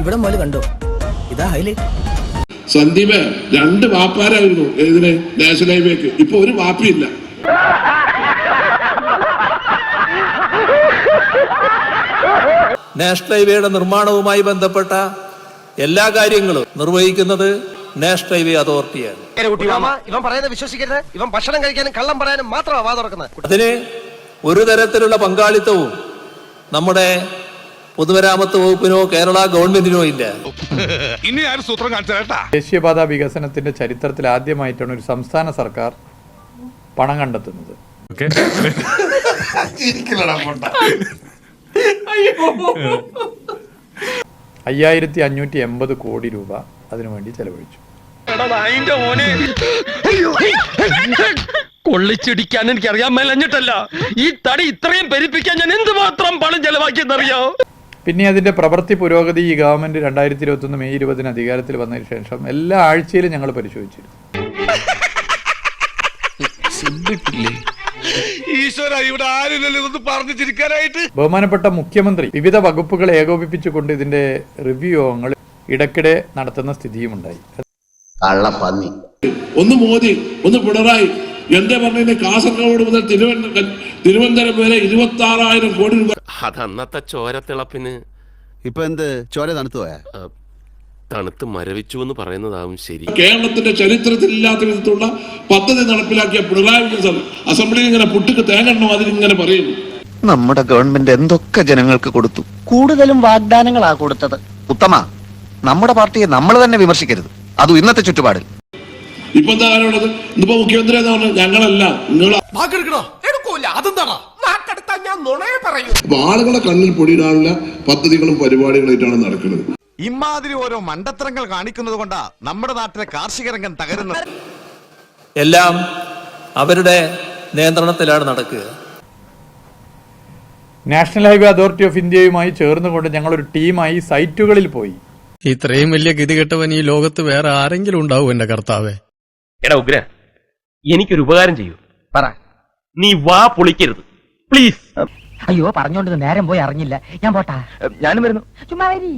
ഇവിടെ മുതൽ കണ്ടോ, ഇതാ ഹൈലൈറ്റ്. സന്ദീപ് 2 വാപ്പാരായിരുന്നു ഇതിന് നാഷണൽ ഹൈവേക്ക്, ഇപ്പൊ ഒരു വാപ്പിയില്ല. നാഷണൽ ഹൈവേയുടെ നിർമ്മാണവുമായി ബന്ധപ്പെട്ട എല്ലാ കാര്യങ്ങളും നിർവഹിക്കുന്നത് നാഷണൽ ഹൈവേ അതോറിറ്റിയാണ്. ഇവൻ പറയുന്നത് വിശ്വസിക്കരുത്. ഇവൻ ഭക്ഷണം കഴിക്കാനും കള്ളം പറയാനും മാത്രമാണ് വാ തുറക്കുന്നത്. അതിന് ഒരു തരത്തിലുള്ള പങ്കാളിത്തവും നമ്മുടെ പൊതുമരാമത്ത് വകുപ്പിനോ കേരള ഗവൺമെന്റിനോ ഇല്ല. ഇനി ആരും സൂത്രം കാണിച്ചാ. ദേശീയപാത വികസനത്തിന്റെ ചരിത്രത്തിൽ ആദ്യമായിട്ടാണ് ഒരു സംസ്ഥാന സർക്കാർ പണം കണ്ടെത്തുന്നത്. 5580 കോടി രൂപ അതിനുവേണ്ടി ചെലവഴിച്ചു. കൊള്ളിച്ചിടിക്കാൻ എനിക്ക് അറിയാൻ മേലഞ്ഞിട്ടല്ല, ഈ തടി ഇത്രയും പെരുപ്പിക്കാൻ ഞാൻ എന്തുമാത്രം പണം ചെലവാക്കിയെന്നറിയോ? പിന്നെ അതിന്റെ പ്രവൃത്തി പുരോഗതി ഈ ഗവൺമെന്റ് 2021 മെയ് 20 അധികാരത്തിൽ വന്നതിന് ശേഷം എല്ലാ ആഴ്ചയിലും ഞങ്ങൾ പരിശോധിച്ചിരുന്നു. ബഹുമാനപ്പെട്ട മുഖ്യമന്ത്രി വിവിധ വകുപ്പുകളെ ഏകോപിപ്പിച്ചുകൊണ്ട് ഇതിന്റെ റിവ്യൂ യോഗങ്ങൾ ഇടയ്ക്കിടെ നടത്തുന്ന സ്ഥിതിയുമുണ്ടായി. ഒന്ന് മോദി, ഒന്ന് പിണറായി, എന്റെ പറഞ്ഞ കാസർഗോഡ് മുതൽ തിരുവനന്തപുരം വരെ 26,000 കോടി രൂപ. അതന്നത്തെ ചോരത്തിളപ്പിന് ഇപ്പൊ എന്ത് ചോര തണുത്തു പോയാ? തണുത്ത് മരവിച്ചു എന്ന് പറയുന്നതാവും ശരി. കേരളത്തിന്റെ ചരിത്രത്തിൽ ഇല്ലാത്ത വിധത്തിലുള്ള പദ്ധതി നടപ്പിലാക്കിയ പിണറായി വിജയൻ അസംബ്ലിയിൽ ഇങ്ങനെ പുട്ടുക്ക് തേങ്ങണ്ണോ അതിലിങ്ങനെ പറയുന്നു. നമ്മുടെ ഗവൺമെന്റ് എന്തൊക്കെ ജനങ്ങൾക്ക് കൊടുത്തു. കൂടുതലും വാഗ്ദാനങ്ങളാ കൊടുത്തത്. ഉത്തമ, നമ്മുടെ പാർട്ടിയെ നമ്മൾ തന്നെ വിമർശിക്കരുത്, അതും ഇന്നത്തെ ചുറ്റുപാടിൽ. ഇപ്പൊ എന്താ കാലമുള്ളത്? ഇന്നിപ്പോ മുഖ്യമന്ത്രി എന്ന് പറഞ്ഞാൽ ഞങ്ങളല്ല, നിങ്ങൾ. അപ്പൊ ആളുകളെ കണ്ണിൽ പൊടിയിടാനുള്ള പദ്ധതികളും പരിപാടികളായിട്ടാണ് നടക്കുന്നത്. ഇമാതിരി ഓരോ മണ്ടത്തരങ്ങൾ കാണിക്കുന്നത് കൊണ്ടാ നമ്മുടെ നാട്ടിലെ കാർഷിക രംഗം തകരുന്നത്. എല്ലാം അവരുടെ നിയന്ത്രണത്തിലാണ് നടക്കുക. നാഷണൽ ഹൈവേ അതോറിറ്റി ഓഫ് ഇന്ത്യയുമായി ചേർന്നുകൊണ്ട് ഞങ്ങളൊരു ടീമായി സൈറ്റുകളിൽ പോയി. ഇത്രയും വലിയ ഗതികെട്ടവൻ ഈ ലോകത്ത് വേറെ ആരെങ്കിലും ഉണ്ടാവും എന്റെ കർത്താവേ? എടാ ഉഗ്ര, എനിക്കൊരു ഉപകാരം ചെയ്യൂ. പറ. നീ വാ പൊളിക്കരുത് പ്ലീസ്. അയ്യോ, പറഞ്ഞോണ്ട് നേരം പോയി അറിഞ്ഞില്ല. ഞാൻ പോട്ടാ. ഞാനും വരുന്നു. ചുമ്മാ വരി.